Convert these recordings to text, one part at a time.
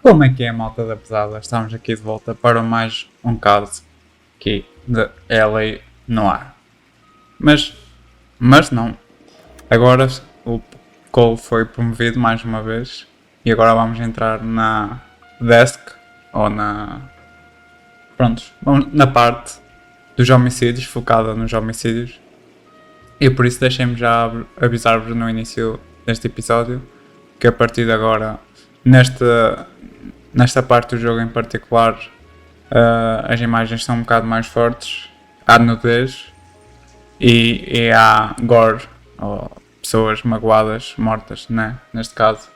Como é que é, malta da pesada? Estamos aqui de volta para mais um caso aqui de L.A.Noire. Mas não. Agora o Cole foi promovido mais uma vez e agora vamos entrar na desk ou na parte dos homicídios, focada nos homicídios. E por isso deixem-me já avisar-vos no início deste episódio que a partir de agora, nesta parte do jogo em particular, as imagens são um bocado mais fortes, há nudez e há gore, ou pessoas magoadas, mortas, né? Neste caso,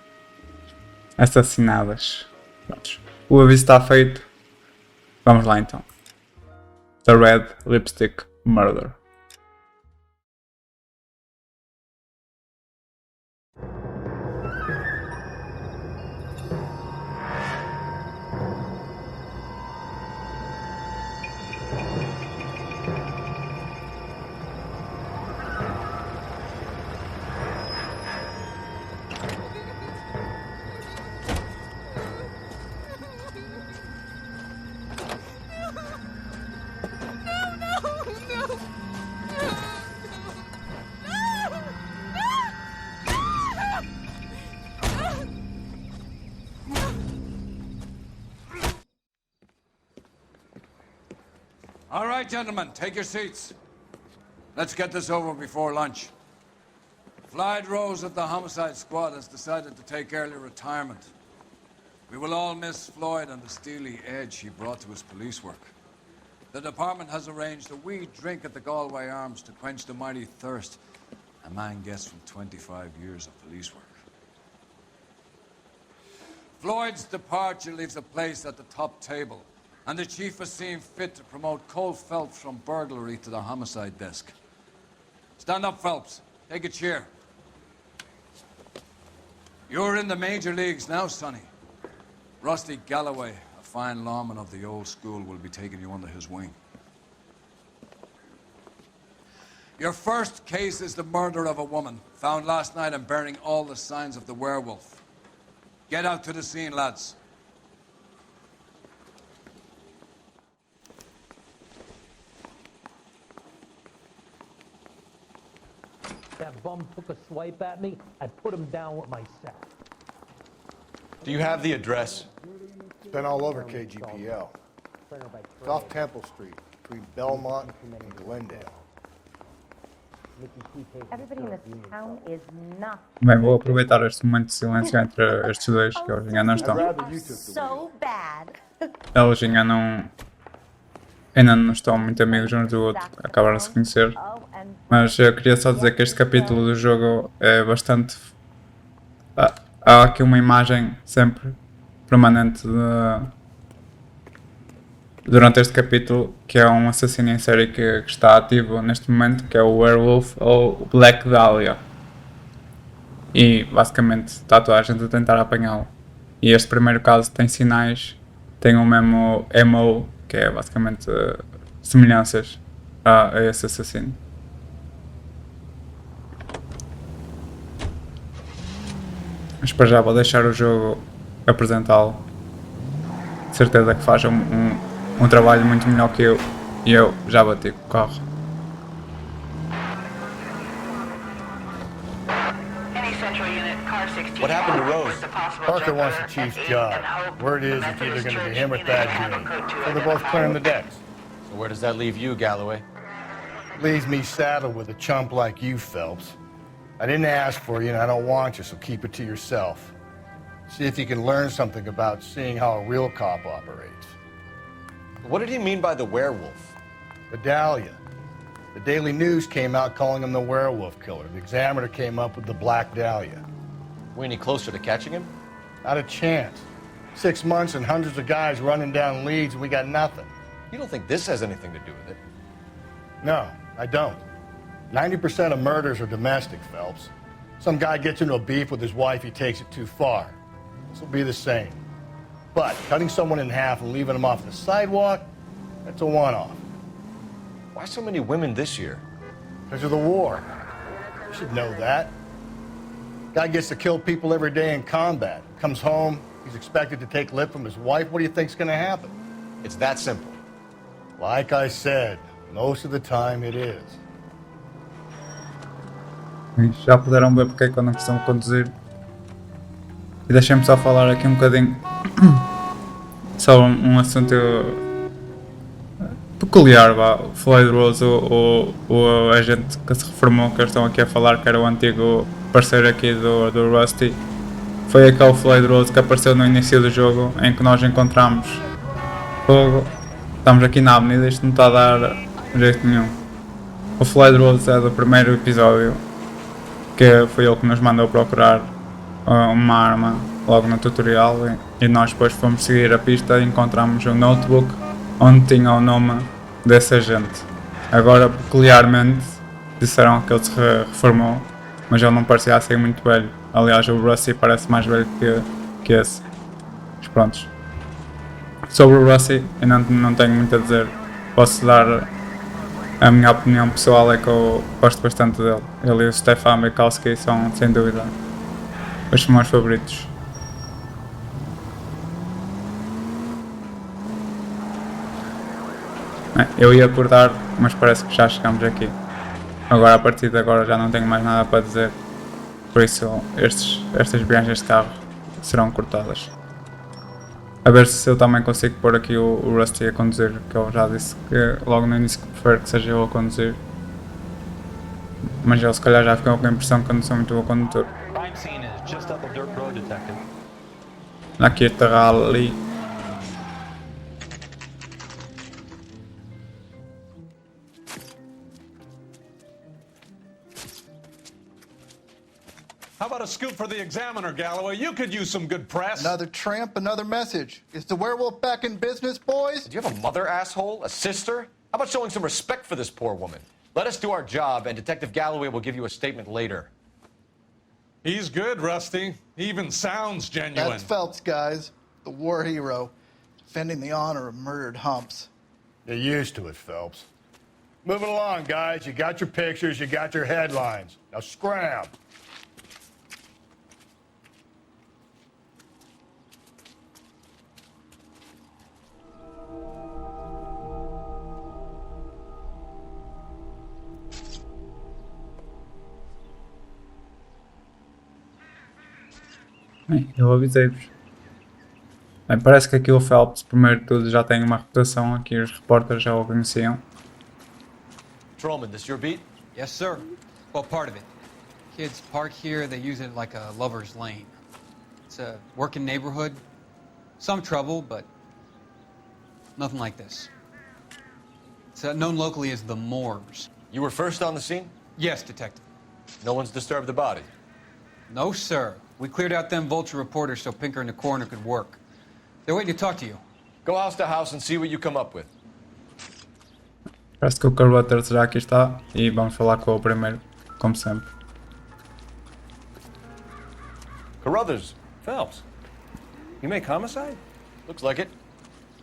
assassinadas. Prontos. O aviso está feito, vamos lá então. The Red Lipstick Murder. All right, gentlemen, take your seats. Let's get this over before lunch. Floyd Rose of the homicide squad has decided to take early retirement. We will all miss Floyd and the steely edge he brought to his police work. The department has arranged a wee drink at the Galway Arms to quench the mighty thirst a man gets from 25 years of police work. Floyd's departure leaves a place at the top table, and the chief has seen fit to promote Cole Phelps from burglary to the homicide desk. Stand up, Phelps. Take a chair. You're in the major leagues now, Sonny. Rusty Galloway, a fine lawman of the old school, will be taking you under his wing. Your first case is the murder of a woman, found last night and bearing all the signs of the werewolf. Get out to the scene, lads. That bum took a swipe at me, I'd put him down with my sack. Do you have the address? It's been all over KGPL. It's off Temple Street, between Belmont and Glendale. Everybody in this town is not Bem, vou aproveitar este momento de silêncio entre estes dois, que eles ainda não estão. so bad. Eles ainda não estão muito amigos uns do outro, acabaram de se conhecer. Mas eu queria só dizer que este capítulo do jogo é bastante... Há aqui uma imagem sempre permanente durante este capítulo, que é um assassino em série que está ativo neste momento, que é o Werewolf ou Black Dahlia. E basicamente está toda a gente a tentar apanhá-lo. E este primeiro caso tem sinais, tem um mesmo MO, que é basicamente semelhanças a esse assassino. Mas para já vou deixar o jogo apresentá-lo. De certeza que faz um trabalho muito melhor que eu. E eu já bati com o carro. What happened to Rose? Parker wants the chief's job. Word is it's either going to be him or Thad Green. So they're both clearing the decks. So where does that leave you, Galloway? Leaves me saddled with a chump like you, Phelps. I didn't ask for you and I don't want you, so keep it to yourself. See if you can learn something about seeing how a real cop operates. What did he mean by the werewolf? The Dahlia. The Daily News came out calling him the werewolf killer. The Examiner came up with the Black Dahlia. We any closer to catching him? Not a chance. 6 months and hundreds of guys running down leads and we got nothing. You don't think this has anything to do with it? No, I don't. 90% of murders are domestic, Phelps. Some guy gets into a beef with his wife, he takes it too far. This will be the same. But cutting someone in half and leaving them off the sidewalk, that's a one-off. Why so many women this year? Because of the war. You should know that. Guy gets to kill people every day in combat. Comes home, He's expected to take lip from his wife. What do you think's going to happen? It's that simple. Like I said, most of the time it is. E já puderam ver porque é que eu não costumo conduzir. E deixem-me só falar aqui um bocadinho sobre um assunto peculiar, vá. O Floyd Rose, o agente que se reformou, que eles estão aqui a falar, que era o antigo parceiro aqui do Rusty, foi aquele Floyd Rose que apareceu no início do jogo, em que nós encontramos fogo. Estamos aqui na avenida, isto não está a dar jeito nenhum. O Floyd Rose é do primeiro episódio, que foi ele que nos mandou procurar uma arma logo no tutorial, e nós depois fomos seguir a pista e encontramos um notebook onde tinha o nome desse agente. Agora, peculiarmente, disseram que ele se reformou, mas ele não parecia assim muito velho. Aliás, o Rusty parece mais velho que esse. Mas prontos. Sobre o Rusty, eu não tenho muito a dizer. Posso dar a minha opinião pessoal, é que eu gosto bastante dele. Ele e o Stefan Mikowski são, sem dúvida, os meus favoritos. Eu ia acordar, mas parece que já chegamos aqui. Agora, a partir de agora, já não tenho mais nada para dizer. Por isso, estas viagens de carro serão cortadas. A ver se eu também consigo pôr aqui o Rusty a conduzir, que eu já disse que logo no início que prefiro que seja eu a conduzir. Mas ele se calhar já ficou com a impressão que eu não sou muito bom condutor. Aqui este rally. How about a scoop for the Examiner, Galloway? You could use some good press. Another tramp, another message. Is the werewolf back in business, boys? Do you have a mother, asshole? A sister? How about showing some respect for this poor woman? Let us do our job, and Detective Galloway will give you a statement later. He's good, Rusty. He even sounds genuine. That's Phelps, guys. The war hero. Defending the honor of murdered humps. You're used to it, Phelps. Moving along, guys. You got your pictures, you got your headlines. Now scram. Bem, eu avisei-vos. Bem, parece que aqui o Phelps, primeiro de tudo, já tem uma reputação, aqui os repórteres já o conheciam. Trollman, this your beat? Yes, sir. Well, part of it. Kids park here, they use it like a lover's lane. It's a working neighborhood. Some trouble, but nothing like this. It's known locally as the Moors. You were first on the scene? Yes, detective. No one's disturbed the body? No, sir. We cleared out them vulture reporters so Pinker and the coroner could work. They're waiting to talk to you. Go house to house and see what you come up with. Parece que o Carburetor já aqui está e vamos falar com o primeiro, como sempre. Carruthers. Phelps, you make homicide? Looks like it.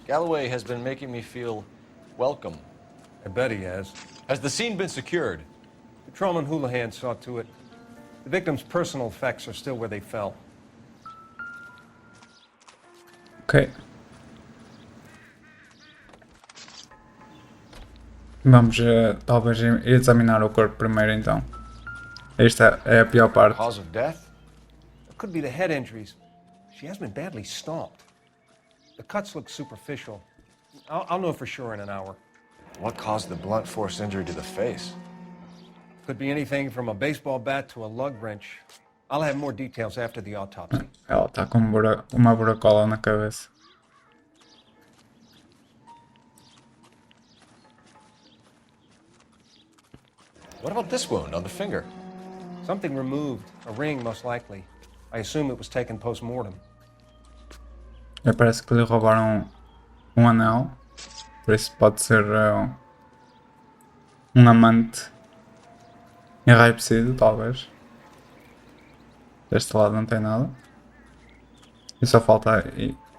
Galloway has been making me feel welcome. I bet he has. Has the scene been secured? Patrolman Houlihan saw to it. The victim's personal effects are still where they fell. Ok. Vamos talvez examinar o corpo primeiro então. Esta é a pior parte. Cause of death? It could be the head injuries. She has been badly stomped. The cuts look superficial. I'll know for sure in an hour. What caused the blunt force injury to the face? Could be anything from a baseball bat to a lug wrench. I'll have more details after the autopsy. Ela está com uma buracola na cabeça. What about this wound on the finger? Something removed. A ring, most likely. I assume it was taken post-mortem. Parece que lhe roubaram um anel. Por isso pode ser um amante enraivecido, talvez. Deste lado não tem nada. E só falta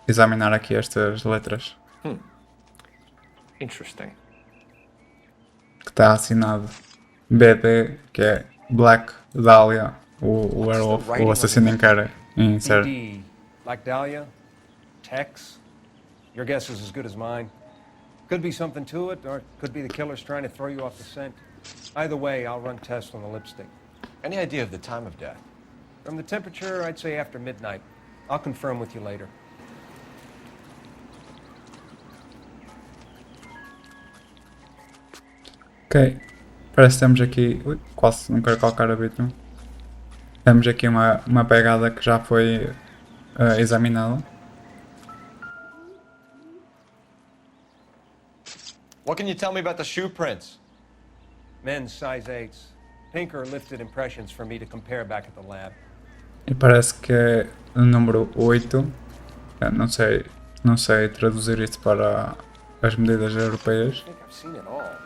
examinar aqui estas letras. Interesting. Que está assinado BD, que é Black Dahlia, o Werewolf, o assassino em série. BD. Like Dahlia? Tex? Your guess is as good as mine. Could be something to it, or it could be the killer's trying to throw you off the scent. Either way, I'll run tests on the lipstick. Any idea of the time of death? From the temperature, I'd say after midnight. I'll confirm with you later. Ok, parece que temos aqui... Ui, quase não quero colocar a vítima. Temos aqui uma pegada que já foi examinada. What can you tell me about the shoe prints? Men's size 8s. Pinker lifted impressions for me to compare back at the lab. E parece que é o número 8. Não sei traduzir isto para as medidas europeias. I think I've seen it all.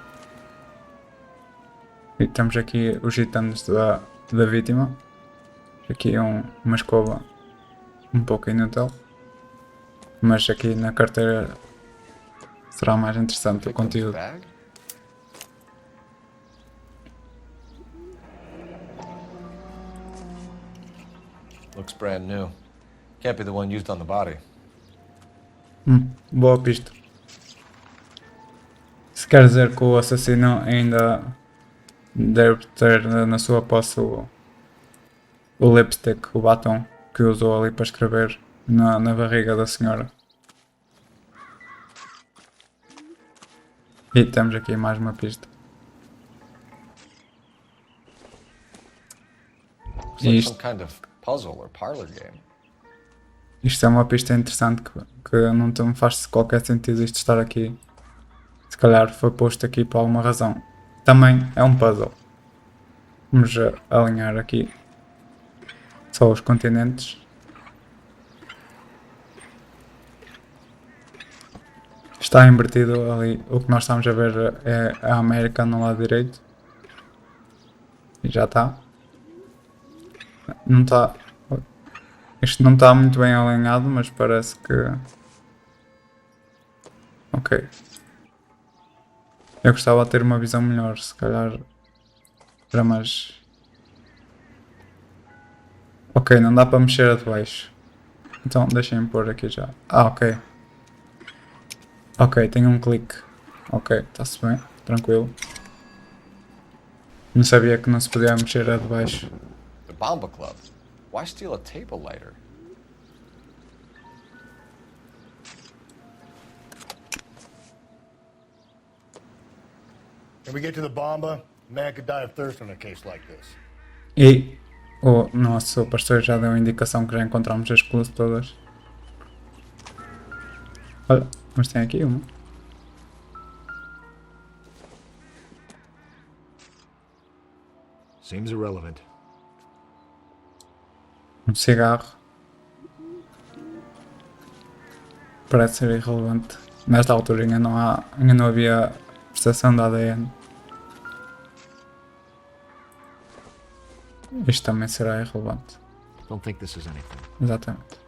E temos aqui os gitanos da vítima. Aqui uma escova um pouco inútil. Mas aqui na carteira será mais interessante o conteúdo. Bag? Looks brand new. Can't be the one used on the body. Boa pista. Se quer dizer que o assassino ainda deve ter na sua posse o lipstick, o batom que usou ali para escrever na barriga da senhora. E temos aqui mais uma pista. Looks like some kind of puzzle or parlor game. Isto é uma pista interessante que não me faz qualquer sentido isto estar aqui. Se calhar foi posto aqui por alguma razão. Também é um puzzle. Vamos alinhar aqui só os continentes. Está invertido ali. O que nós estamos a ver é a América no lado direito. E já está. Não está. Isto não está muito bem alinhado, mas parece que... Ok. Eu gostava de ter uma visão melhor, se calhar para mais... Ok, não dá para mexer a de baixo. Então deixem-me pôr aqui já. Ok. Ok, tem um clique. Ok, está-se bem, tranquilo. Não sabia que não se podia mexer a de baixo. The Bomba Club. Why steal a table lighter? Can we get to the Bomba? A man could die of thirst on a case like this. E o nosso pastor já deu a indicação que já encontramos as clues todas. Olha, mas tem aqui uma. Seems irrelevant. Um cigarro. Parece ser irrelevante. Nesta altura ainda não havia prestação de ADN. Isto também será irrelevante. Don't think this is anything. Exatamente.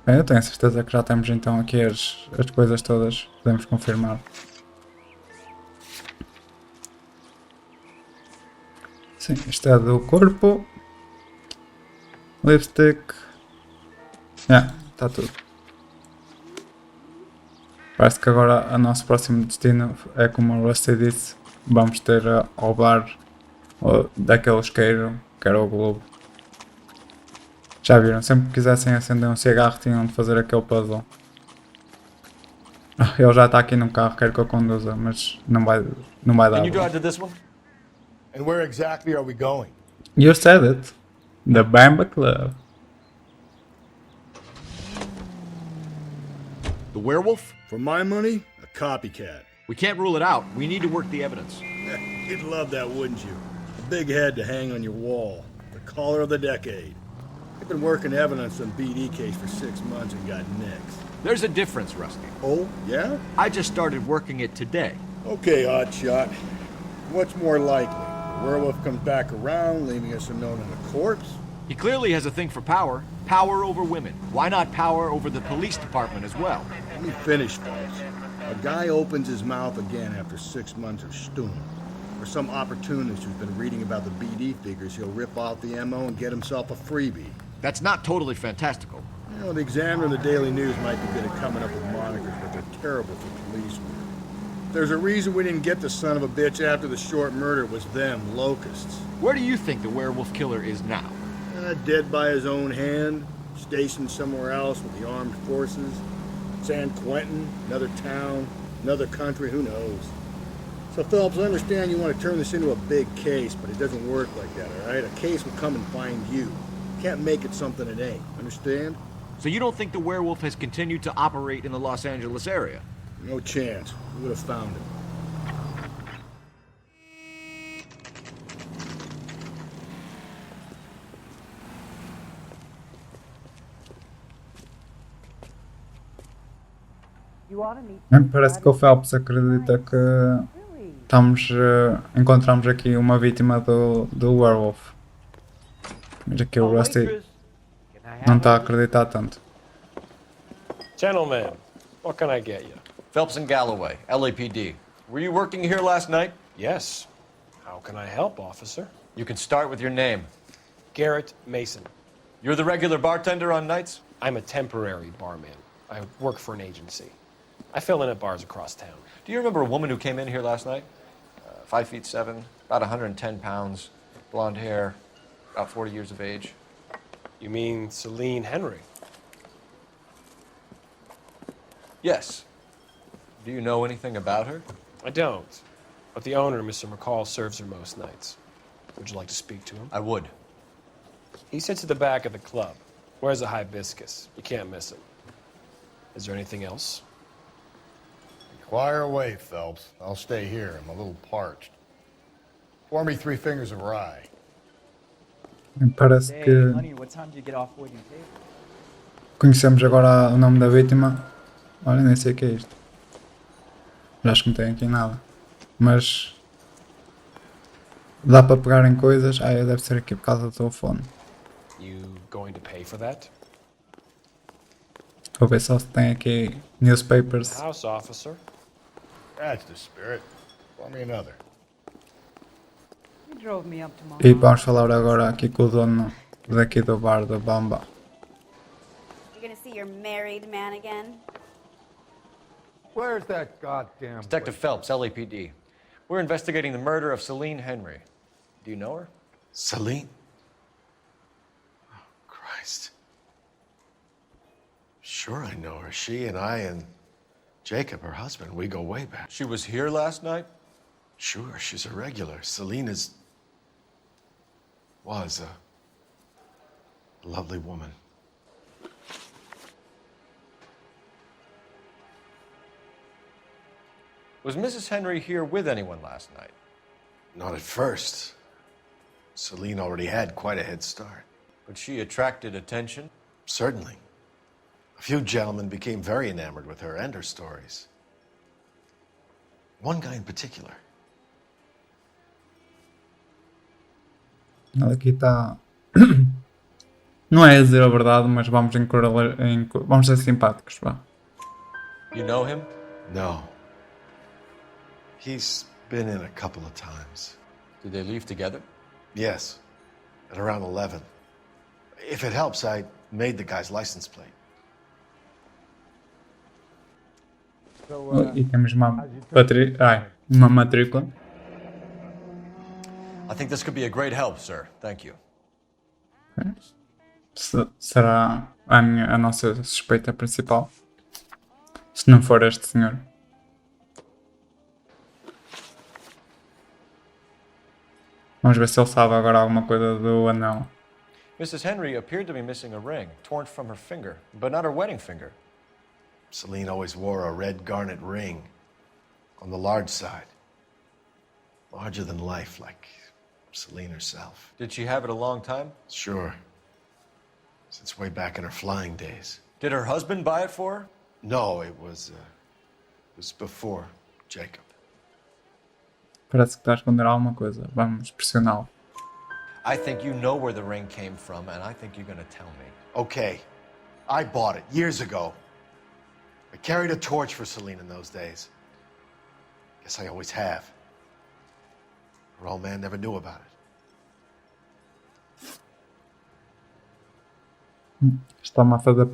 Bem, eu tenho a certeza que já temos então aqui as coisas todas. Podemos confirmar. Sim, isto é do corpo. Lipstick. Está tudo. Parece que agora o nosso próximo destino é, como o Rusty disse, vamos ter ao bar daquele isqueiro, que era o Globo. Já viram? Sempre que quisessem acender um cigarro tinham de fazer aquele puzzle. Ele já está aqui no carro, quero que eu conduza, mas não vai dar. Can you drive to this one? And where exactly are we going? You said it. The Bomba Club. The werewolf? For my money, a copycat. We can't rule it out. We need to work the evidence. You'd love that, wouldn't you? A big head to hang on your wall. The caller of the decade. I've been working evidence on BD case for 6 months and got nicks. There's a difference, Rusty. Oh, yeah? I just started working it today. Okay, hotshot. What's more likely? The werewolf comes back around, leaving us unknown in a corpse? He clearly has a thing for power. Power over women. Why not power over the police department as well? Let me finish, folks. A guy opens his mouth again after 6 months of stewing. Or some opportunist who's been reading about the BD figures, he'll rip off the MO and get himself a freebie. That's not totally fantastical. You know, the Examiner and the Daily News might be good at coming up with monikers, but they're terrible for police work. There's a reason we didn't get the son of a bitch after the short murder was them, locusts. Where do you think the werewolf killer is now? Dead by his own hand, stationed somewhere else with the armed forces. San Quentin, another town, another country, who knows? So, Phelps, I understand you want to turn this into a big case, but it doesn't work like that, all right? A case will come and find you. You can't make it something it ain't, understand? So you don't think the werewolf has continued to operate in the Los Angeles area? No chance. We would have found him. Parece que o Phelps acredita que encontramos aqui uma vítima do Werewolf. Mas aqui o Rusty não está a acreditar tanto. Gentlemen, what can I get you? Phelps and Galloway, LAPD. Were you working here last night? Yes. How can I help, officer? You can start with your name. Garrett Mason. You're the regular bartender on nights? I'm a temporary barman. I work for an agency. I fill in at bars across town. Do you remember a woman who came in here last night? 5'7", about 110 pounds, blonde hair, about 40 years of age. You mean Celine Henry? Yes. Do you know anything about her? I don't. But the owner, Mr. McCall, serves her most nights. Would you like to speak to him? I would. He sits at the back of the club. Wears a hibiscus. You can't miss him. Is there anything else? Inquire away, Phelps. I'll stay here. I'm a little parched. Pour me 3 fingers of rye. Parece que conhecemos agora o nome da vítima. Olha, nem sei o que é isto. Acho que não tem aqui nada. Mas dá para pegar em coisas. Deve ser aqui por causa do telefone. You going to pay for that? Vou ver só se tem aqui newspapers. House officer. That's the spirit. Pour me another. E vamos falar agora aqui com o dono daqui do bar da Bamba. You're gonna see your married man again? Where's that goddamn Detective Phelps, LAPD. We're investigating the murder of Celine Henry. Do you know her? Celine? Oh, Christ. Sure I know her. She and I and Jacob, her husband, we go way back. She was here last night? Sure, she's a regular. Celine was a lovely woman. Was Mrs. Henry here with anyone last night? Not at first. Celine already had quite a head start. But she attracted attention? Certainly. A few gentlemen became very enamored with her and her stories. One guy in particular. Aqui está. Não é a dizer a verdade, mas vamos vamos ser simpáticos, vá. You know him? No. He's been in a couple of times. Did they leave together? Yes. At around 11. If it helps, I made the guy's license plate. E temos uma matrícula. I think this could be a great help, sir. Thank you. Será a nossa suspeita principal? Se não for este senhor. Vamos ver se ele sabe agora alguma coisa do anel. Mrs. Henry appeared to be missing a ring, torn from her finger, but not her wedding finger. Celine always wore a red garnet ring on the large side. Larger than life, like Celine herself. Did she have it a long time? Sure. Since way back in her flying days. Did her husband buy it for her? No, it was before Jacob. Parece que está a esconder alguma coisa. Vamos pressioná-lo. I think you know where the ring came from, and I think you're going to tell me. Okay. I bought it years ago. I carried a torch for Celine in those days. Guess I always have. Her old man never knew about it. Está-me a fazer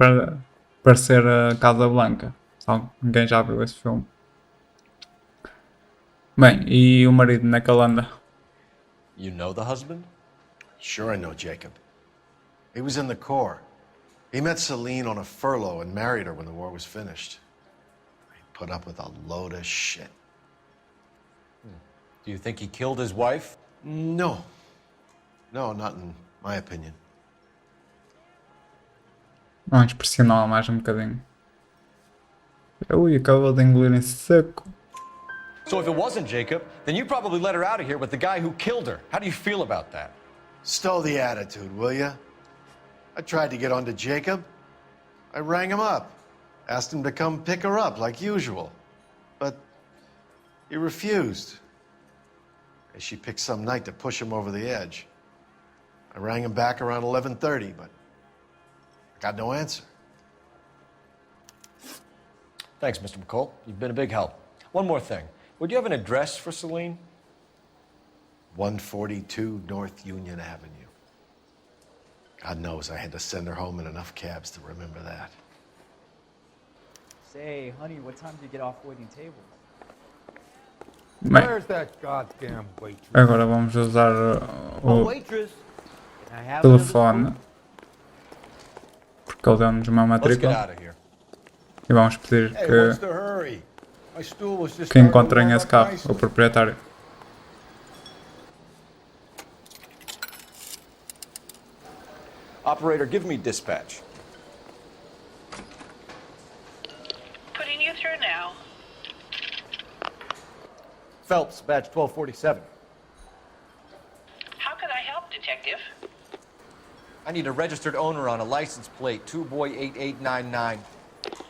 parecer a Casa Blanca. Só ninguém já viu esse filme. Bem, e o marido naquela anda? You know the husband? Sure I know Jacob. He was in the Corps. He met Celine on a furlough and married her when the war was finished. He put up with a load of shit. Do you think he killed his wife? No. No, not in my opinion. Vamos pressioná-la mais um bocadinho. Ui, acabou de engolir em seco. So if it wasn't Jacob, then you probably let her out of here with the guy who killed her. How do you feel about that? Stow the attitude, will ya? I tried to get onto Jacob. I rang him up. Asked him to come pick her up like usual. But he refused. She picked some night to push him over the edge. I rang him back around 11:30, but I got no answer. Thanks, Mr. McCall. You've been a big help. One more thing. Would you have an address for Celine? 142 North Union Avenue. God knows I had to send her home in enough cabs to remember that. Say, honey, what time do you get off waiting tables? Bem, Where's that goddamn waitress? agora vamos usar o Waitress? Can I have another telefone. Porque ele deu-nos uma Let's get matrícula. out of here. E vamos pedir Hey, what's the hurry? My stool was just que starting to encontrem warm esse up carro, nicely. o proprietário. Operator, give me dispatch. Putting you through now. Phelps, badge 1247. How can I help, Detective? I need a registered owner on a license plate, 2boy8899.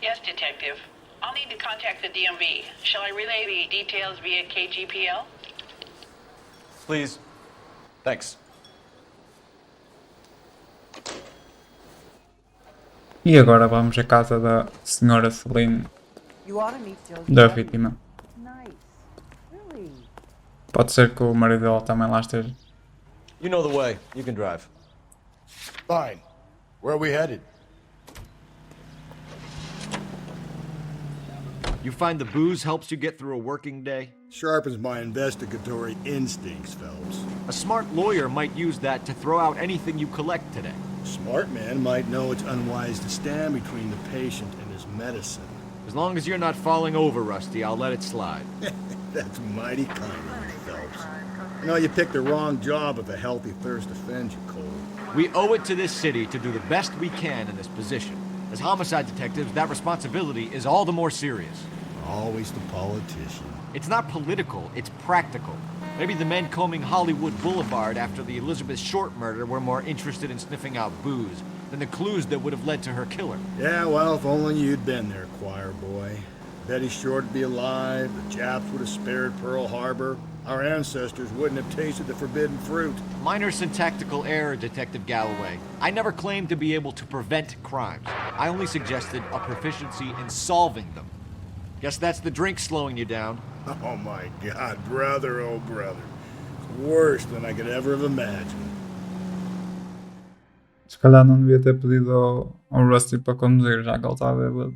Yes, Detective. I'll need to contact the DMV. Shall I relay the details via KGPL? Please. Thanks. E agora vamos à casa da senhora Celine, You ought to meet Joe's da buddy. vítima. Nice. Really? Pode ser que o marido dela também lá esteja. You know the way. You can drive. Fine. Where are we headed? You find the booze helps you get through a working day? Sharpens my investigatory instincts, Phelps. A smart lawyer might use that to throw out anything you collect today. Smart man might know it's unwise to stand between the patient and his medicine. As long as you're not falling over, Rusty, I'll let it slide. That's mighty kind of you, Phelps. You know, you picked the wrong job if a healthy thirst offends you, Cole. We owe it to this city to do the best we can in this position. As homicide detectives, that responsibility is all the more serious. Always the politician. It's not political, it's practical. Maybe the men combing Hollywood Boulevard after the Elizabeth Short murder were more interested in sniffing out booze than the clues that would have led to her killer. Yeah, well, if only you'd been there, choir boy. Betty Short would be alive, the Japs would have spared Pearl Harbor, our ancestors wouldn't have tasted the forbidden fruit. Minor syntactical error, Detective Galloway. I never claimed to be able to prevent crimes. I only suggested a proficiency in solving them. Guess that's the drink slowing you down. Oh my God, brother, oh brother. It's worse than I could ever have imagined. Se calhar não devia ter pedido ao Rusty para conduzir, já que ele estava bêbado.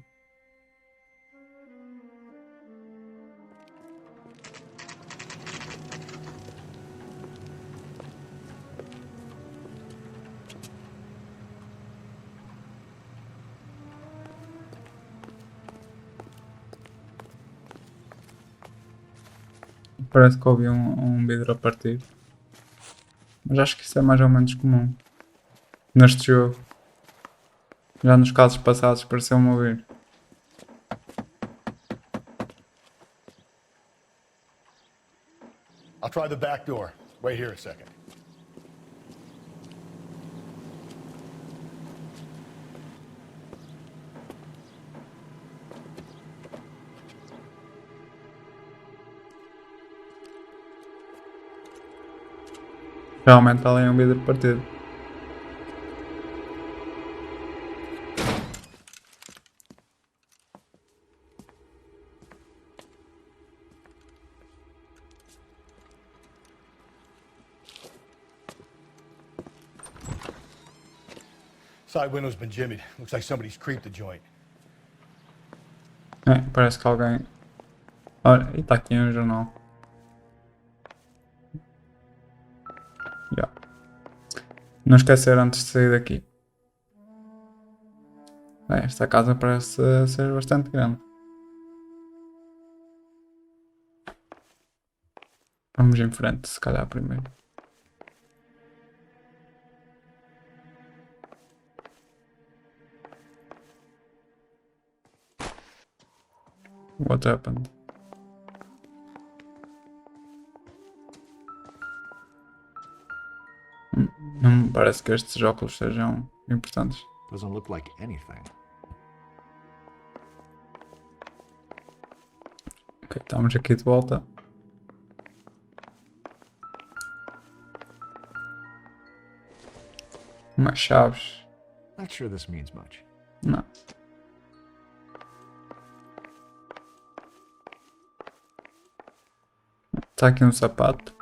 Parece que ouvi um vidro a partir. Mas acho que isso é mais ou menos comum neste jogo. Já nos casos passados pareceu-me ouvir. I'll try the back door. Wait here a second. Realmente está ali um vidro partido. Side window's been jimmied. Looks like somebody's creeped the joint. É, parece que alguém... Olha, e está aqui um jornal. Yeah. Não esquecer antes de sair daqui. Esta casa parece ser bastante grande. Vamos em frente, se calhar primeiro. What happened? Não me parece que estes óculos sejam importantes. Doesn't look like anything. Ok, estamos aqui de volta. Umas chaves. Not sure this means much. Não. Está aqui um sapato.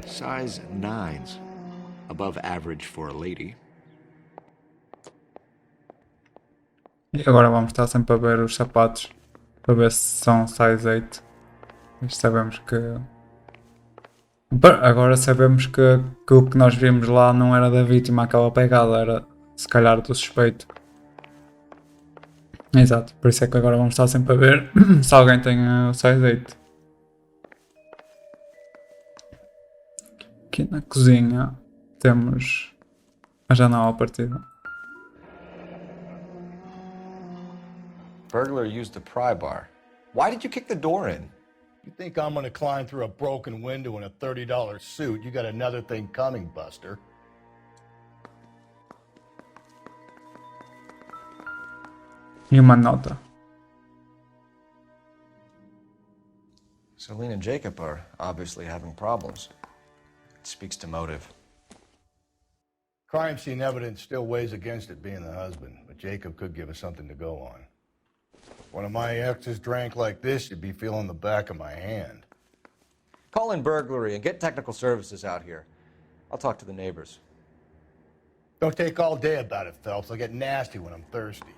Size 9s. Above average for a lady. E agora vamos estar sempre a ver os sapatos. Para ver se são size 8. Mas sabemos que... Agora sabemos que o que nós vimos lá não era da vítima, aquela pegada, era se calhar do suspeito. Exato, por isso é que agora vamos estar sempre a ver se alguém tem o size 8. Aqui na cozinha temos a janela partida. Burglar used the pry bar. Why did you kick the door in? You think I'm gonna climb through a broken window in a $30 suit? You got another thing coming, Buster. E uma nota. Celine and Jacob are obviously having problems. It speaks to motive. Crime scene evidence still weighs against it being the husband, but Jacob could give us something to go on. If one of my exes drank like this, you'd be feeling the back of my hand. Call in burglary and get technical services out here. I'll talk to the neighbors. Don't take all day about it, Phelps. I'll get nasty when I'm thirsty.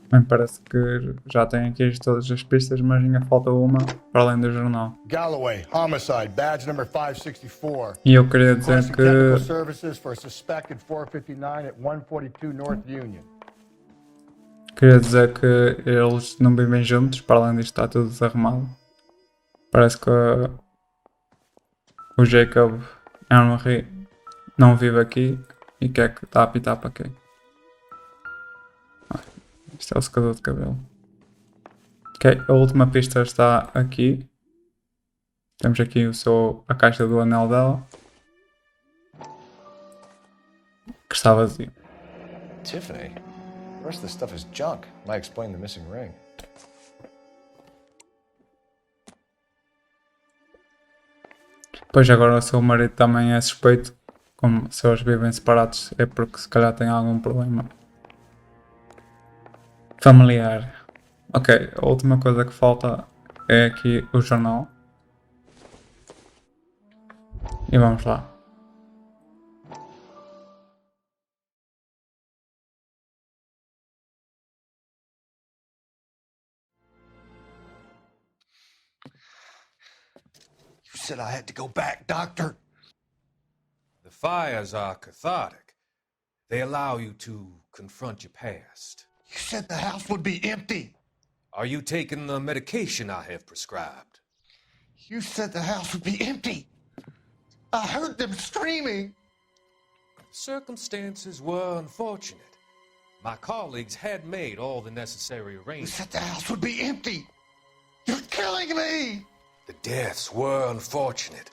Bem, parece que já tem aqui todas as pistas, mas ainda falta uma para além do jornal. Galloway, homicide, badge number 564. E eu queria dizer que... Technical services for a suspected 459 at 142 North Union. Queria dizer que eles não vivem juntos, para além disto está tudo desarrumado. Parece que o Jacob Henry não vive aqui e quer que está a apitar para quem? Isto é o secador de cabelo. Ok, a última pista está aqui. Temos aqui a caixa do anel dela. Que está vazio. Tiffany? The rest of this stuff is junk. Might explain the missing ring. Pois agora o seu marido também é suspeito. Como se eles vivem separados é porque se calhar tem algum problema familiar. Ok, a última coisa que falta é aqui o jornal. E vamos lá. You said I had to go back, Doctor. The fires are cathartic. They allow you to confront your past. You said the house would be empty. Are you taking the medication I have prescribed? You said the house would be empty. I heard them screaming. Circumstances were unfortunate. My colleagues had made all the necessary You arrangements. said the house would be empty. You're killing me. The deaths were unfortunate,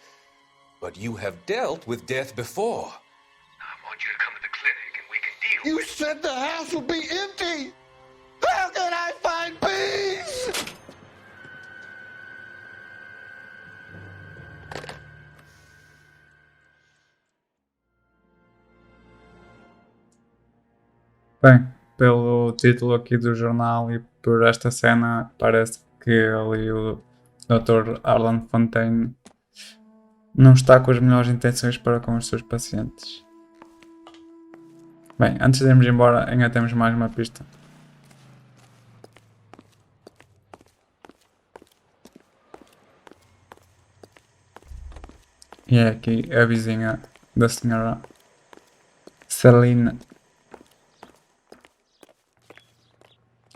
but you have dealt with death before. I want you to come to the clinic and we can deal. You said the house would be empty. How can I find peace? Bem, pelo título aqui do jornal e por esta cena, parece que ali o Dr. Arlan Fontaine não está com as melhores intenções para com os seus pacientes. Bem, antes de irmos embora, ainda temos mais uma pista. E é aqui a vizinha da senhora Celine.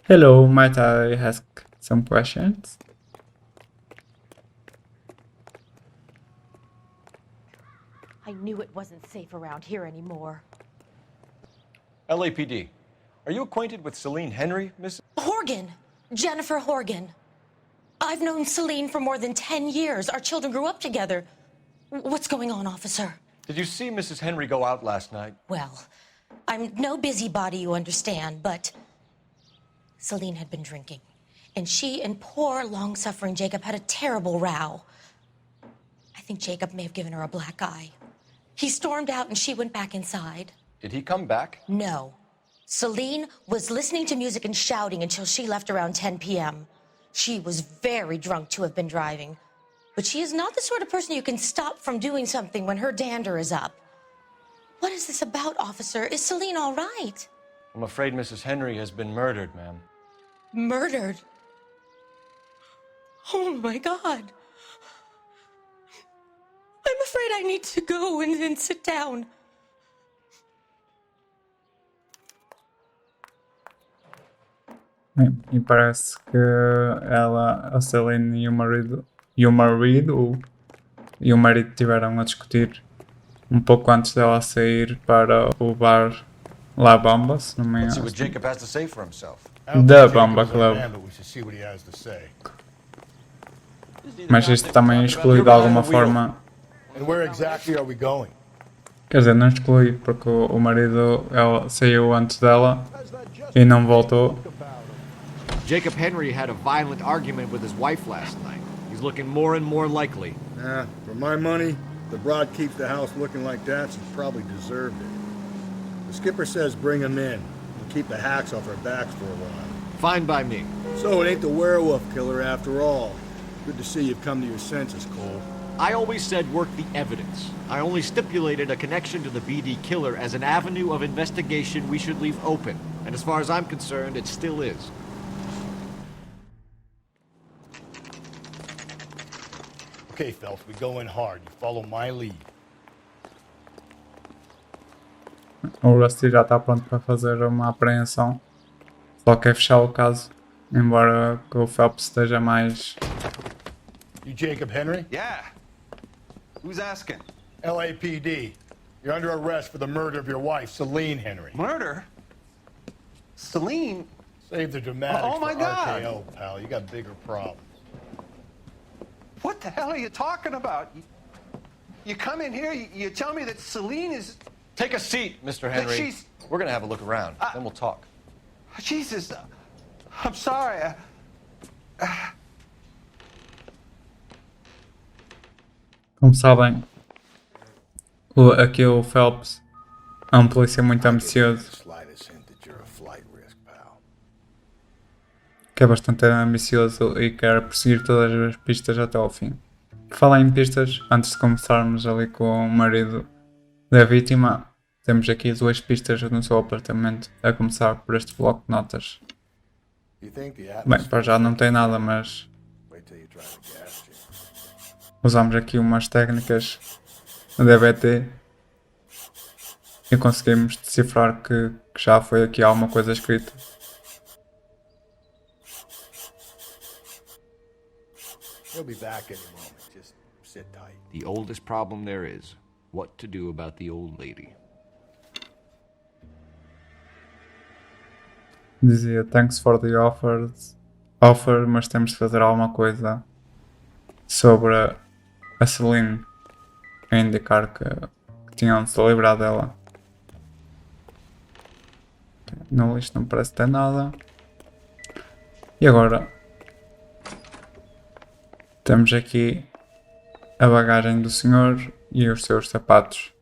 Hello, might I ask some questions? I knew it wasn't safe around here anymore. LAPD. Are you acquainted with Celine Henry, Miss? Horgan! Jennifer Horgan. I've known Celine for more than 10 years. Our children grew up together. What's going on, officer? Did you see Mrs. Henry go out last night? Well, I'm no busybody, you understand, but Celine had been drinking. And she and poor, long-suffering Jacob had a terrible row. I think Jacob may have given her a black eye. He stormed out and she went back inside. Did he come back? No. Celine was listening to music and shouting until she left around 10 p.m. She was very drunk to have been driving. But she is not the sort of person you can stop from doing something when her dander is up. What is this about, officer? Is Celine all right? I'm afraid Mrs. Henry has been murdered, ma'am. Murdered? Oh my God. I'm afraid I need to go and sit down. Bem, e parece que ela, a Celine e o marido tiveram a discutir um pouco antes dela sair para o bar La Bomba, se não me Let's see engano. what Jacob has to say for himself. Da Bomba Club. Mas isto também exclui de alguma forma. And where exactly are we going? Quer dizer, não exclui porque o marido ela saiu antes dela e não voltou. Jacob Henry had a violent argument with his wife last night. He's looking more and more likely. For my money, the broad keeps the house looking like that, she's probably deserved it. The skipper says bring him in. We'll keep the hacks off our backs for a while. Fine by me. So it ain't the werewolf killer after all. Good to see you've come to your senses, Cole. I always said work the evidence. I only stipulated a connection to the BD killer as an avenue of investigation we should leave open. And as far as I'm concerned, it still is. Okay, Phelps, we go in hard. You follow my lead. O Rusty já está pronto para fazer uma apreensão. Só quer fechar o caso. Embora que o Phelps esteja mais. You Jacob Henry? Yeah. Who's asking? LAPD. You're under arrest for the murder of your wife, Celine Henry. Murder? Celine? Save the dramatics Oh, my for God. RKO, pal. You got bigger problems. What the hell are you talking about? You come in here, you tell me that Celine is... Take a seat, Mr. Henry. she's- We're gonna have a look around, then we'll talk. Jesus, I'm sorry. Como sabem, aqui o Phelps é um polícia muito ambicioso. Que é bastante ambicioso e quer perseguir todas as pistas até ao fim. Por falar em pistas, antes de começarmos ali com o marido da vítima, temos aqui duas pistas no seu apartamento, a começar por este bloco de notas. Bem, para já não tem nada, mas usamos aqui umas técnicas de DBT e conseguimos decifrar que já foi aqui alguma coisa escrita. He'll be back any moment. Just sit tight. The oldest problem there is, what to do about the old lady. Dizia, thanks for the offer, mas temos de fazer alguma coisa sobre a Celine, a indicar que tinham de se livrar dela. No lixo não parece ter nada. E agora temos aqui a bagagem do senhor e os seus sapatos.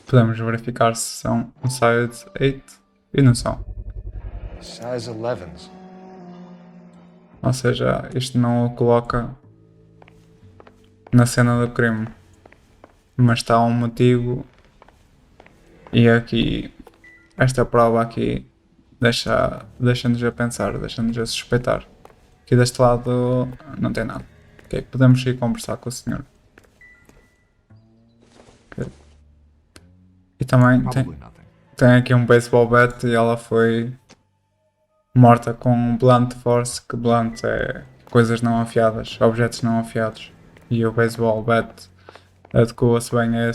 Podemos verificar se são um size 8 e não são. Size 11s. Ou seja, isto não o coloca na cena do crime. Mas está um motivo e aqui esta prova aqui deixa-nos a pensar, deixa-nos a suspeitar. Aqui deste lado não tem nada. Ok, podemos ir conversar com o senhor. Okay. E também tem aqui um baseball bat e ela foi morta com um blunt force, que blunt é coisas não afiadas, objetos não afiados. E o baseball bat adequa-se bem a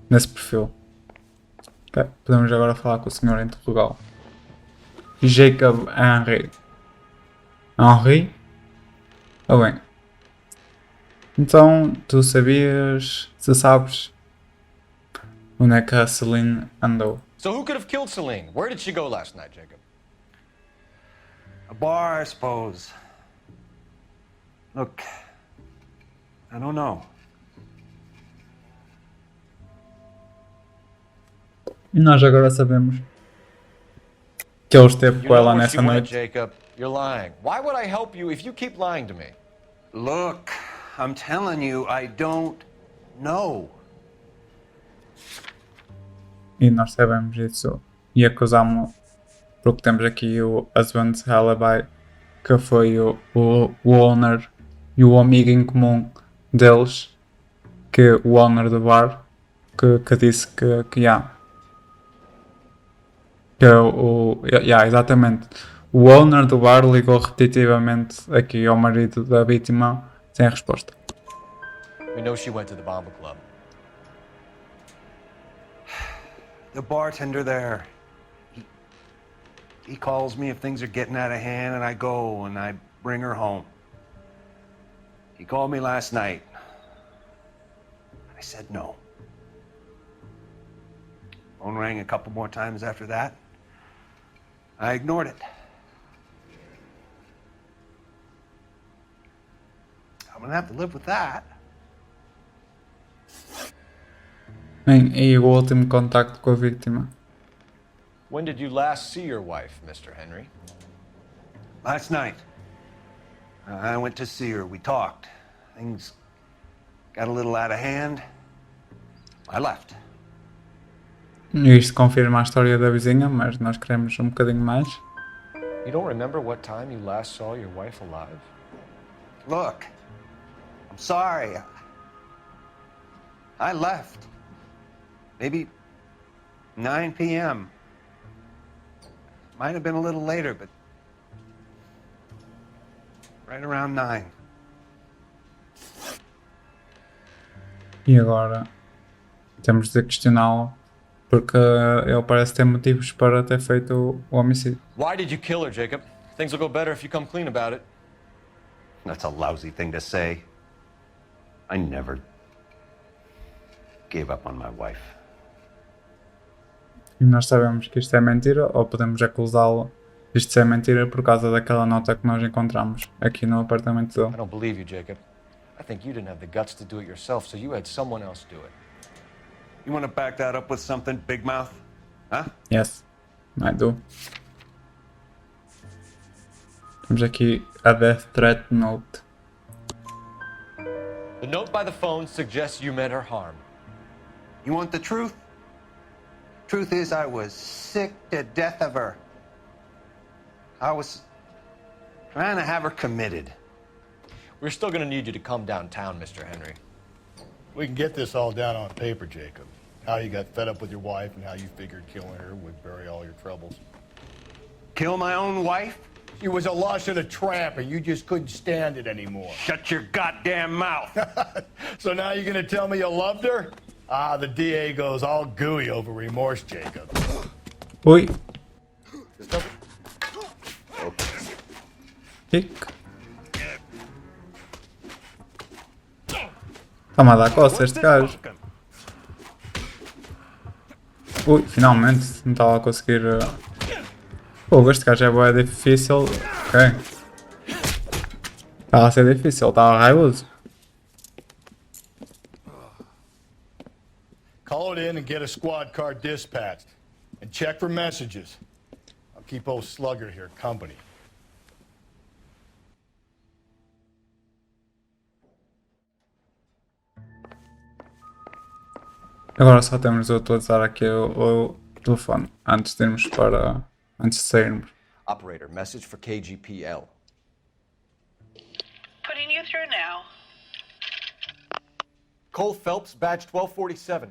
nesse perfil. Okay. Podemos agora falar com o senhor e interrogá-lo. Jacob Henry. Henry? Ah bem. Então, tu sabias, se sabes, onde é que a Celine andou? So who could have killed Celine? Where did she go last night, Jacob? A bar, I suppose. Look, I don't know. E nós agora sabemos que ele esteve You com know ela where nessa she went, noite. Jacob. You're lying. Why would I help you if you keep lying to me? Look, I'm telling you, I don't know. E nós sabemos isso. E acusamos, porque temos aqui o husband's alibi, que foi o owner e o amigo em comum deles, que o owner do bar, que disse que há. Exatamente. O owner do bar ligou repetitivamente aqui ao marido da vítima sem resposta. We know she went to the Bomba Club. The bartender there, he calls me if things are getting out of hand, and I go and I bring her home. He called me last night. I said no. Phone rang a couple more times after that. I ignored it. I'm gonna have to live with that. Bem, e o último contacto com a vítima? When did you last see your wife, Mr. Henry? Last night. I went to see her. We talked. Things got a little out of hand. I left. E isto confirma a história da vizinha, mas nós queremos um bocadinho mais. You don't remember what time you last saw your wife alive? Look, I'm sorry. I left. Maybe 9 p.m. Might have been a little later, but right around 9. E agora temos de questioná-lo, porque ele parece ter motivos para ter feito o homicídio. Why did you kill her, Jacob? Things will go better if you come clean about it. That's a lousy thing to say. I never gave up on my wife. E nós sabemos que isto é mentira, ou podemos acusá-lo disto ser mentira por causa daquela nota que nós encontramos aqui no apartamento dele. I don't believe you, Jacob. I think you didn't have the guts to do it yourself, so you had someone else do it. You want to back that up with something, Big Mouth? Huh? Yes, I do. Temos aqui a death threat note. The note by the phone suggests you meant her harm. You want the truth? Truth is, I was sick to death of her. I was trying to have her committed. We're still going to need you to come downtown, Mr. Henry. We can get this all down on paper, Jacob. How you got fed up with your wife and how you figured killing her would bury all your troubles. Kill my own wife? She was a lush and a tramp, and you just couldn't stand it anymore. Shut your goddamn mouth. So now you're gonna tell me you loved her? Ah, the DA goes all gooey over remorse, Jacob. Oi. Fica. Está-me a dar coça este gajo. Ui, finalmente não estava a conseguir. Pô, este gajo é bué difícil. Ok. Estava a ser difícil, estava raivoso. Call it in and get a squad car dispatched. And check for messages. I'll keep old Slugger here company. Agora só temos de utilizar aqui o telefone antes de sairmos. Operator, message for KGPL. Putting you through now. Cole Phelps, badge 1247.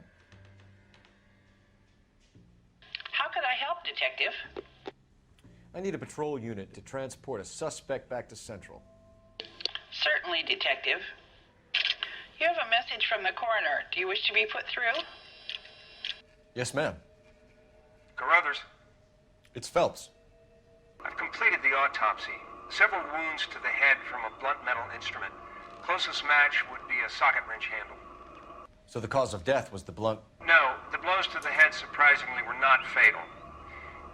How could I help, Detective? I need a patrol unit to transport a suspect back to Central. Certainly, Detective. You have a message from the coroner. Do you wish to be put through? Yes, ma'am. Carruthers, It's Phelps. I've completed the autopsy. Several wounds to the head from a blunt metal instrument. Closest match would be a socket wrench handle. So the cause of death was the blunt... No, the blows to the head surprisingly were not fatal.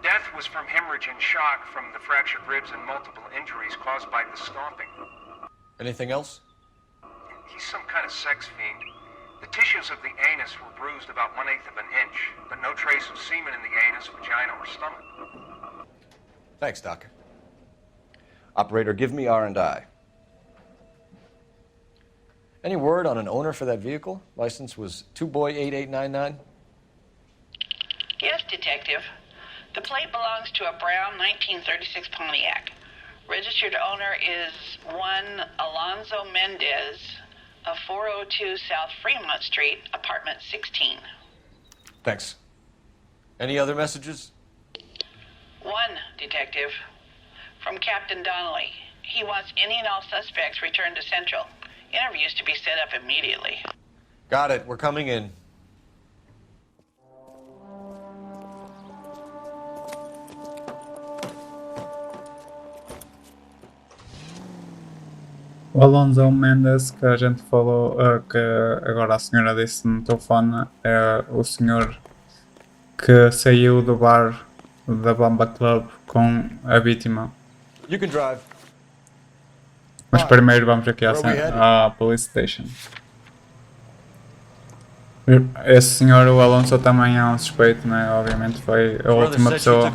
Death was from hemorrhage and shock from the fractured ribs and multiple injuries caused by the stomping. Anything else? He's some kind of sex fiend. The tissues of the anus were bruised about 1/8 of an inch, but no trace of semen in the anus, vagina, or stomach. Thanks, Doc. Operator, give me R&I. Any word on an owner for that vehicle? License was 2boy8899. Yes, Detective. The plate belongs to a brown 1936 Pontiac. Registered owner is one Alonzo Mendez of 402 South Fremont Street, apartment 16. Thanks. Any other messages? One, Detective. From Captain Donnelly. He wants any and all suspects returned to Central. Interviews to be set up immediately. Got it. We're coming in. O Alonso Mendes, que a gente falou, que agora a senhora disse no telefone, é o senhor que saiu do bar da Bomba Club com a vítima. You can drive. Mas primeiro vamos aqui à police station. Esse senhor, o Alonso, também é um suspeito, né? Obviamente foi a última pessoa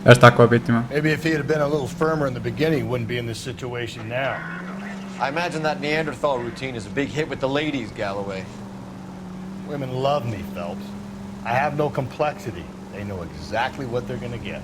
a estar com a vítima. Maybe if he had been a little firmer in the beginning, he wouldn't be in this situation now. I imagine that Neanderthal routine is a big hit with the ladies, Galloway. Women love me, Phelps. I have no complexity. They know exactly what they're gonna get.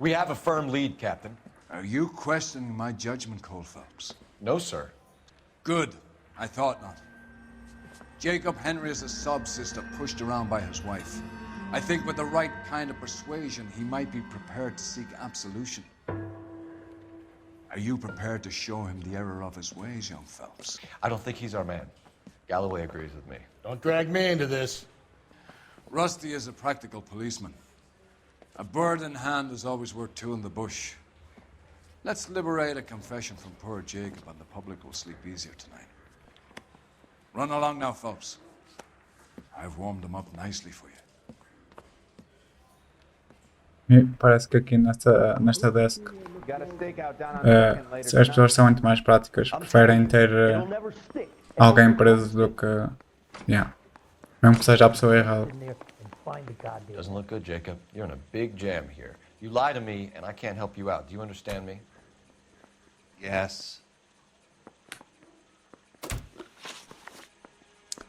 We have a firm lead, Captain. Are you questioning my judgment, Cole Phelps? No, sir. Good. I thought not. Jacob Henry is a sub-sister pushed around by his wife. I think with the right kind of persuasion, he might be prepared to seek absolution. Are you prepared to show him the error of his ways, young Phelps? I don't think he's our man. Galloway agrees with me. Don't drag me into this. Rusty is a practical policeman. A bird in hand is always worth two in the bush. Let's liberate a confession from poor Jacob and the public will sleep easier tonight. Run along now, Phelps. I've warmed them up nicely for you. E parece que aqui nesta desk as pessoas são muito mais práticas, preferem ter alguém preso do que. Yeah. Mesmo que seja a pessoa errada. Doesn't look good, Jacob. You're in a big jam here. You lie to me, and I can't help you out. Do you understand me? Yes.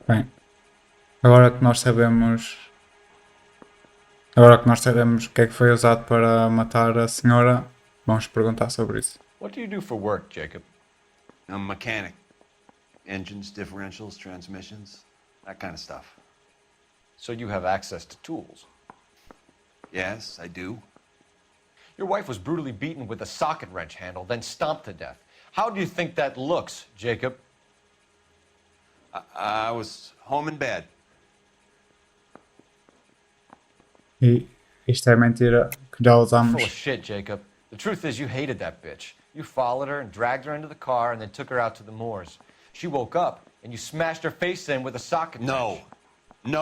Bem, agora que nós sabemos o que é que foi usado para matar a senhora, vamos perguntar sobre isso. What do you do for work, Jacob? I'm a mechanic. Engines, differentials, transmissions, that kind of stuff. So you have access to tools? Yes, I do. Your wife was brutally beaten with a socket wrench handle, then stomped to death. How do you think that looks, Jacob? I was home in bed. E isto é mentira que já usamos. Full of shit, Jacob. The truth is you hated that bitch. You followed her and dragged her into the car and then took her out to the moors. She woke up and you smashed her face in with a socket wrench. No. And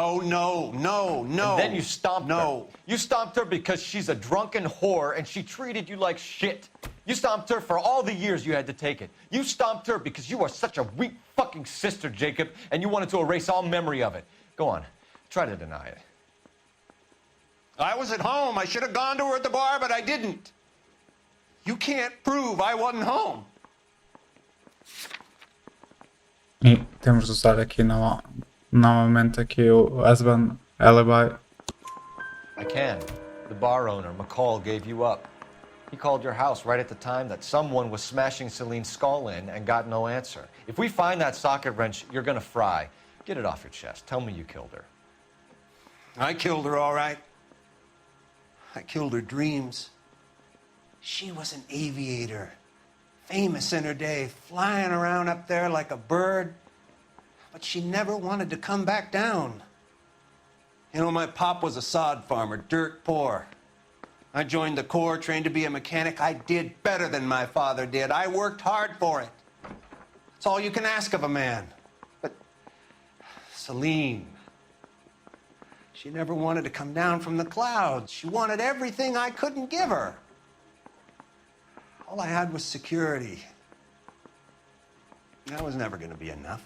then you stomped her. You stomped her because she's a drunken whore and she treated you like shit. You stomped her for all the years you had to take it. You stomped her because you are such a weak fucking sister, Jacob, and you wanted to erase all memory of it. Go on. Try to deny it. I was at home. I should have gone to her at the bar, but I didn't. You can't prove I wasn't home. E temos de usar aqui novamente aqui o husband alibi. I can. The bar owner, McCall, gave you up. He called your house right at the time that someone was smashing Celine's skull in and got no answer. If we find that socket wrench, you're gonna fry. Get it off your chest. Tell me you killed her. I killed her, all right. I killed her dreams. She was an aviator, famous in her day, flying around up there like a bird. But she never wanted to come back down. You know, my pop was a sod farmer, dirt poor. I joined the Corps, trained to be a mechanic. I did better than my father did. I worked hard for it. That's all you can ask of a man. But Celine, she never wanted to come down from the clouds. She wanted everything I couldn't give her. All I had was security. That was never going to be enough.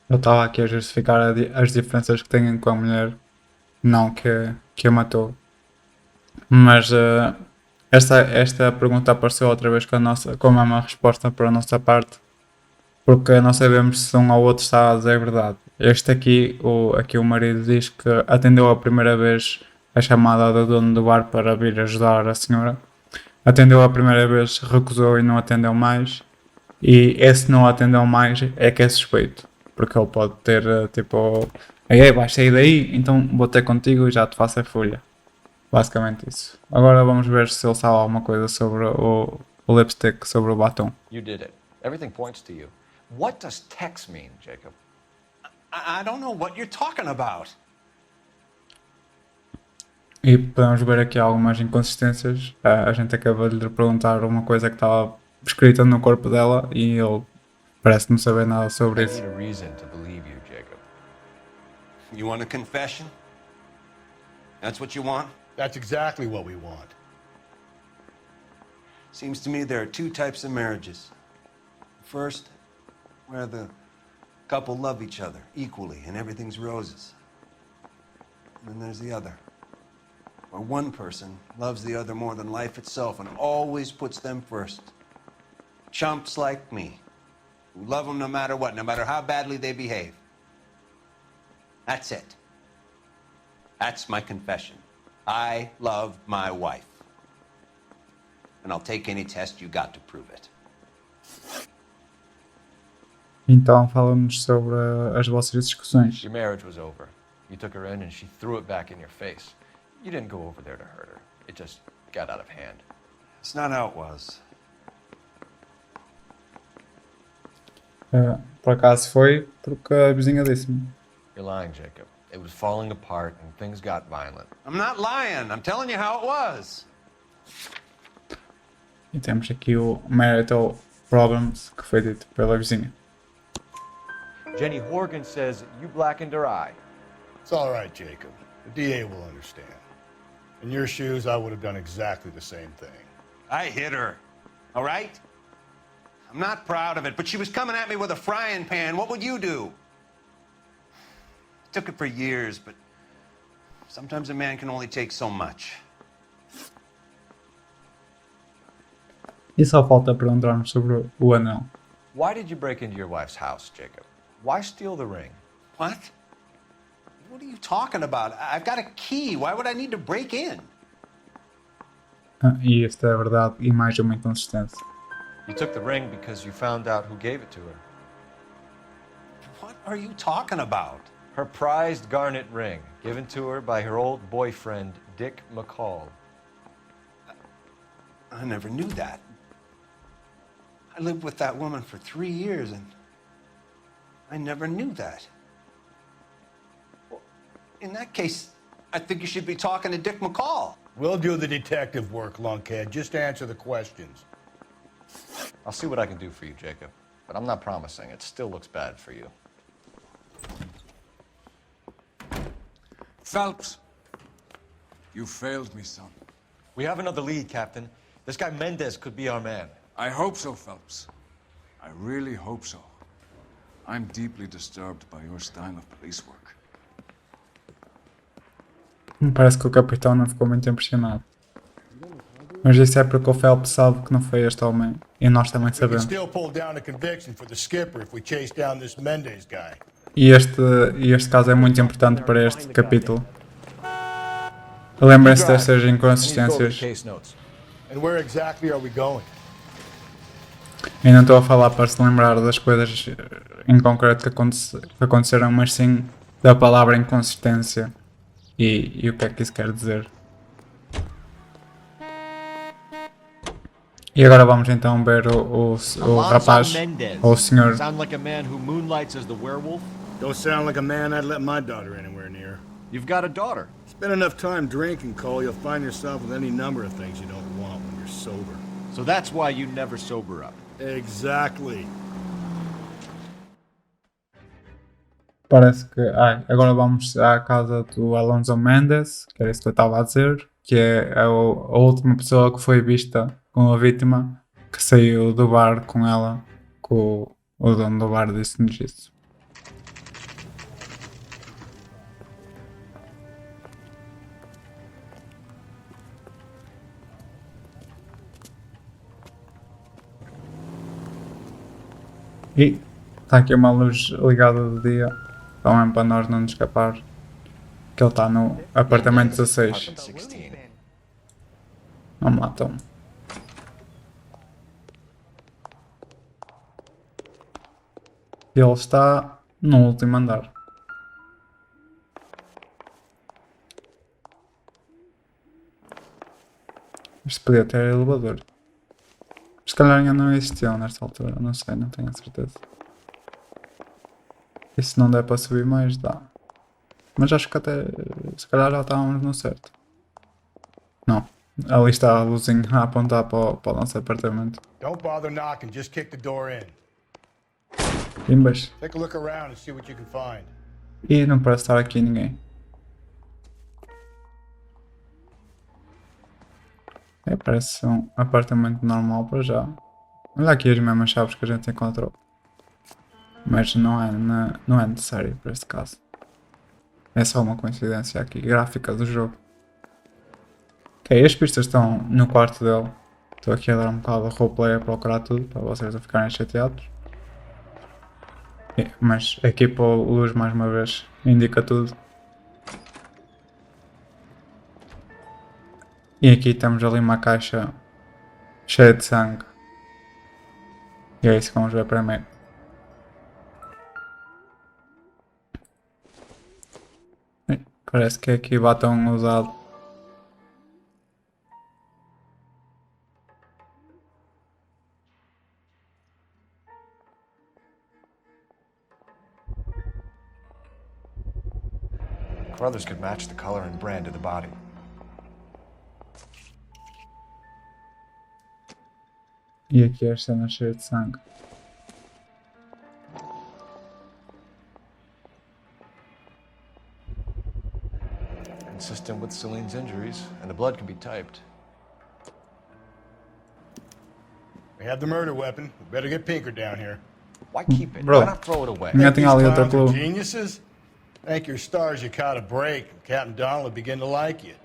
Eu estava aqui a justificar as diferenças que tenho com a mulher, não que a matou. Mas esta pergunta apareceu outra vez com a mesma resposta para a nossa parte, porque não sabemos se um ou outro está a dizer a verdade. Aqui o marido diz que atendeu a primeira vez a chamada do dono do bar para vir ajudar a senhora. Atendeu a primeira vez, recusou e não atendeu mais. E esse não atendeu mais é que é suspeito. Porque ele pode ter tipo, ei, vais sair daí, então vou ter contigo e já te faço a folha. Basicamente isso. Agora vamos ver se ele sabe alguma coisa sobre o lipstick, sobre o batom. You did it. Everything points to you. What does text mean, Jacob? I don't know what you're talking about. E podemos ver aqui algumas inconsistências. A gente acabou de lhe perguntar uma coisa que estava escrita no corpo dela e ele parece não saber nada sobre isso. I need a reason to believe you, Jacob. You want a confession? That's what you want? That's exactly what we want. Seems to me there are two types of marriages. First, where the couple love each other equally and everything's roses. And then there's the other, where one person loves the other more than life itself and always puts them first. Chumps like me, who love them no matter what, no matter how badly they behave. That's it. That's my confession. I love my wife. And I'll take any test you got to prove it. Então fala-nos sobre as vossas discussões. Your marriage was over. You took her in and she threw it back in your face. You didn't go over there to hurt her. It just got out of hand. It's not how it was. Por acaso foi porque a vizinha disse-me. You're lying, Jacob. It was falling apart and things got violent. I'm not lying. I'm telling you how it was. E temos aqui o marital problems que foi dito pela vizinha. Jenny Horgan says you blackened her eye. It's all right, Jacob. The DA will understand. In your shoes, I would have done exactly the same thing. I hit her. All right? I'm not proud of it, but she was coming at me with a frying pan. What would you do? It took it for years, but sometimes a man can only take so much. E só falta perguntarmos sobre o anel. Why did you break into your wife's house, Jacob? Why steal the ring? What? What are you talking about? I've got a key. Why would I need to break in? E esta é a verdade e mais uma inconsistência. You took the ring because you found out who gave it to her. What are you talking about? Her prized garnet ring, given to her by her old boyfriend, Dick McCall. I never knew that. I lived with that woman for 3 years, and I never knew that. Well, in that case, I think you should be talking to Dick McCall. We'll do the detective work, lunkhead. Just answer the questions. I'll see what I can do for you, Jacob. But I'm not promising. It still looks bad for you. Phelps, you failed me, son. We have another lead, Captain. This guy Mendez could be our man. I hope so, Phelps. I really hope so. I'm deeply disturbed by your style of police work. Me parece que o capitão não ficou muito impressionado. Mas isso é porque o Phelps sabe que não foi este homem. E nós também sabemos. E este caso é muito importante para este capítulo. Lembrem-se destas inconsistências. Eu não estou a falar para se lembrar das coisas em concreto que aconteceram, mas sim da palavra inconsistência e o que é que isso quer dizer. E agora vamos então ver o rapaz, ou o senhor. Sound like a man who moonlights as the werewolf? Don't sound like a man I'd let my daughter anywhere near. You've got a daughter. Spend enough time drinking, Cole, you'll find yourself with any number of things you don't want when you're sober. So that's why you never sober up. Exactly. Parece que... agora vamos à casa do Alonso Mendes, que era isso que eu estava a dizer, que é a última pessoa que foi vista com a vítima, que saiu do bar com ela, que o dono do bar disse-nos isso. E está aqui uma luz ligada de dia, também para nós não nos escapar, que ele está no apartamento 16. Vamos lá então. Ele está no último andar. Isto podia ter elevador. Se calhar ainda não existiam nesta altura, não sei, não tenho a certeza. E se não der para subir mais, dá. Mas acho que até, se calhar já estávamos no certo. Não, ali está a luzinha a apontar para o nosso apartamento. Don't bother knocking, just kick the door in. Imbas. Take a look around and see what you can find. E não parece estar aqui ninguém. Parece um apartamento normal para já. Olha aqui as mesmas chaves que a gente encontrou. Mas não é necessário para este caso. É só uma coincidência aqui, gráfica do jogo. Ok, as pistas estão no quarto dele. Estou aqui a dar um bocado de roleplay a procurar tudo, para vocês não ficarem chateados. Mas aqui para a luz mais uma vez indica tudo. E aqui temos ali uma caixa cheia de sangue. E é isso que vamos ver primeiro. Parece que aqui batom usado. Brothers could match the color and brand of the body. E aqui a cena cheia de sangue. Consistent with Celine's injuries, and the blood can be typed. We have the murder weapon. We better get Pinker down here. Why keep it? Bro, Why not throw it away? ainda tem ali outra clue. Geniuses? Thank your stars you caught a break. Captain Donald will begin to like you.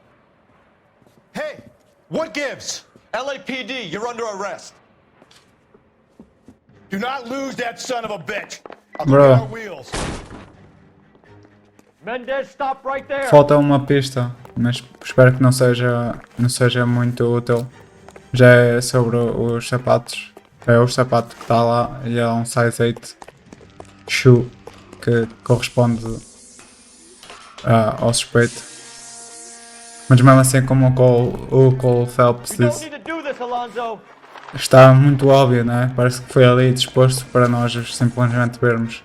Hey, what gives? LAPD, you're under arrest. Do not lose that son of a bitch. I'll Bro. get our wheels. Mendez, stop right there. Falta uma pista, mas espero que não seja muito útil. Já é sobre os sapatos. É o sapato que está lá e é um size 8 shoe que corresponde ao suspeito. Mas mesmo assim, como o Cole Phelps disse, está muito óbvio, né? Parece que foi ali disposto para nós simplesmente vermos.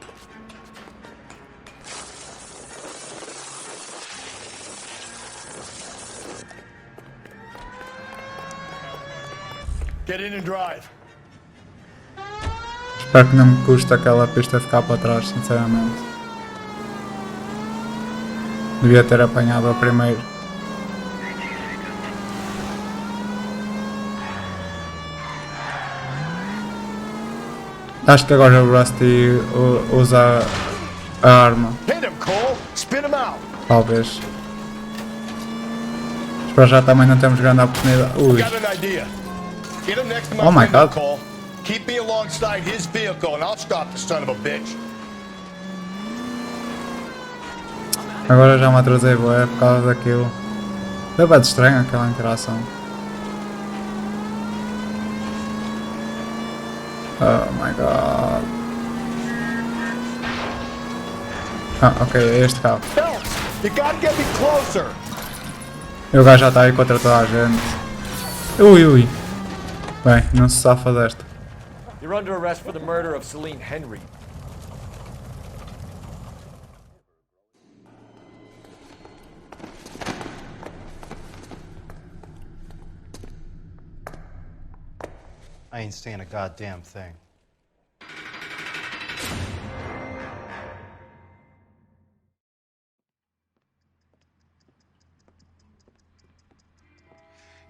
Get in and drive. Espero que não me custe aquela pista ficar para trás, sinceramente. Devia ter apanhado a primeiro. Acho que agora o Rusty usa a arma. Hit him, Cole. Spin him out. Talvez. Mas para já também não temos grande oportunidade. Ui. Got an idea. Get him next to my Oh my window, God. Cole. Keep me alongside his vehicle and I'll stop the son of a bitch. Agora já me atrasei bué por causa daquilo. Foi bem estranho aquela interação. Oh my god. Ah, ok, é este carro. You gotta get me closer. E o gajo já está aí contra toda a gente. Ui, ui. Bem, não se safa desta. You're under arrest for the murder of Celine Henry. I ain't saying a goddamn thing.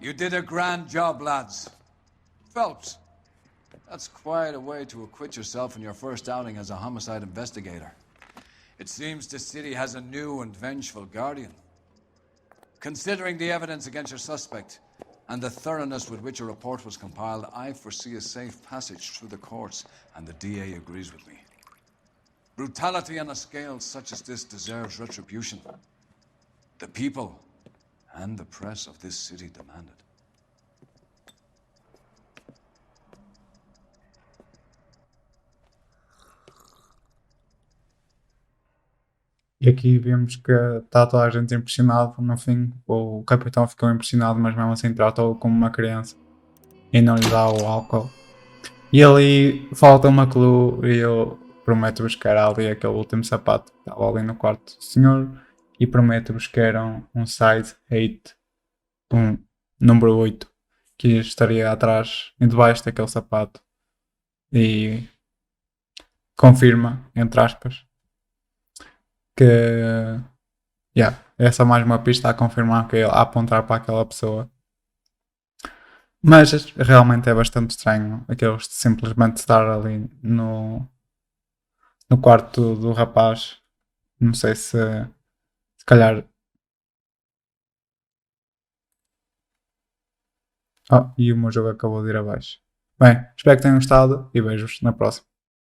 You did a grand job, lads. Phelps, that's quite a way to acquit yourself in your first outing as a homicide investigator. It seems the city has a new and vengeful guardian. Considering the evidence against your suspect, and the thoroughness with which a report was compiled, I foresee a safe passage through the courts, and the DA agrees with me. Brutality on a scale such as this deserves retribution. The people and the press of this city demand it. E aqui vemos que está toda a gente impressionado. No fim, o capitão ficou impressionado, mas mesmo assim trata-o como uma criança e não lhe dá o álcool. E ali falta uma clue e ele promete buscar ali aquele último sapato que estava ali no quarto do senhor e promete buscar um size 8, número 8, que estaria atrás e debaixo daquele sapato, e confirma, entre aspas, que essa é mais uma pista a confirmar que ele a apontar para aquela pessoa. Mas realmente é bastante estranho aqueles simplesmente estar ali no quarto do rapaz. Não sei se calhar. E o meu jogo acabou de ir abaixo. Bem, espero que tenham gostado e beijos na próxima.